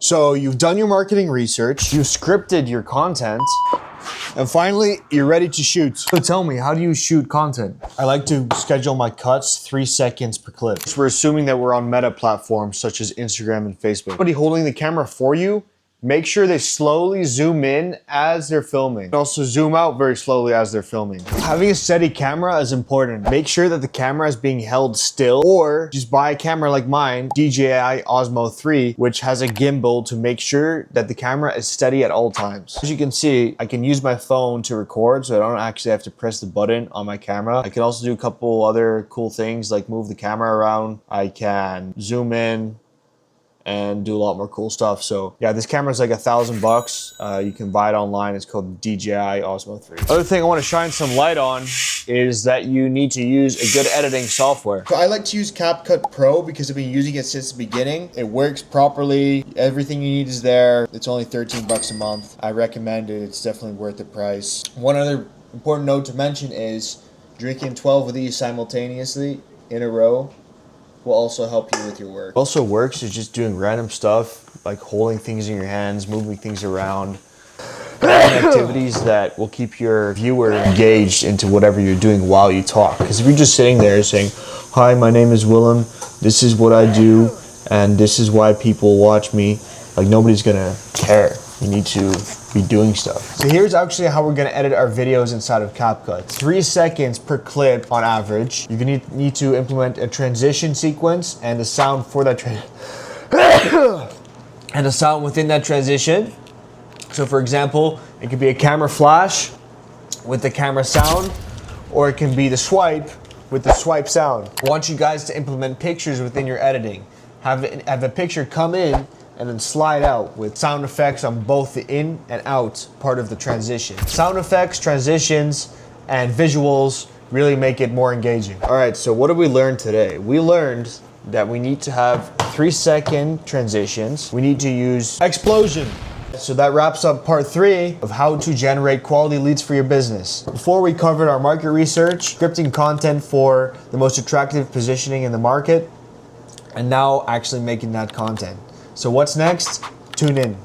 So you've done your marketing research, you've scripted your content, and finally, you're ready to shoot. So tell me, how do you shoot content? I like to schedule my cuts 3 seconds per clip. So we're assuming that we're on meta platforms such as Instagram and Facebook. Somebody holding the camera for you, make sure they slowly zoom in as they're filming. And also zoom out very slowly as they're filming. Having a steady camera is important. Make sure that the camera is being held still, or just buy a camera like mine, DJI Osmo 3, which has a gimbal to make sure that the camera is steady at all times. As you can see, I can use my phone to record, so I don't actually have to press the button on my camera. I can also do a couple other cool things like move the camera around. I can zoom in and do a lot more cool stuff. So yeah, this camera is like $1,000. You can buy it online. It's called DJI Osmo 3. Other thing I want to shine some light on is that you need to use a good editing software. So I like to use CapCut Pro because I've been using it since the beginning. It works properly. Everything you need is there. It's only 13 bucks a month. I recommend it. It's definitely worth the price. One other important note to mention is drinking 12 of these simultaneously in a row will also help you with your work. What also works is just doing random stuff, like holding things in your hands, moving things around, activities that will keep your viewer engaged into whatever you're doing while you talk. Because if you're just sitting there saying, "Hi, my name is Willem, this is what I do, and this is why people watch me," like nobody's gonna care. You need to be doing stuff. So here's actually how we're gonna edit our videos inside of CapCut. 3 seconds per clip on average. You're gonna need to implement a transition sequence and the sound for that and the sound within that transition. So for example, it could be a camera flash with the camera sound, or it can be the swipe with the swipe sound. I want you guys to implement pictures within your editing. Have a picture come in and then slide out with sound effects on both the in and out part of the transition. Sound effects, transitions, and visuals really make it more engaging. All right, so what did we learn today? We learned that we need to have 3-second transitions. We need to use explosion. So that wraps up part 3 of how to generate quality leads for your business. Before we covered our market research, scripting content for the most attractive positioning in the market, and now actually making that content. So what's next? Tune in.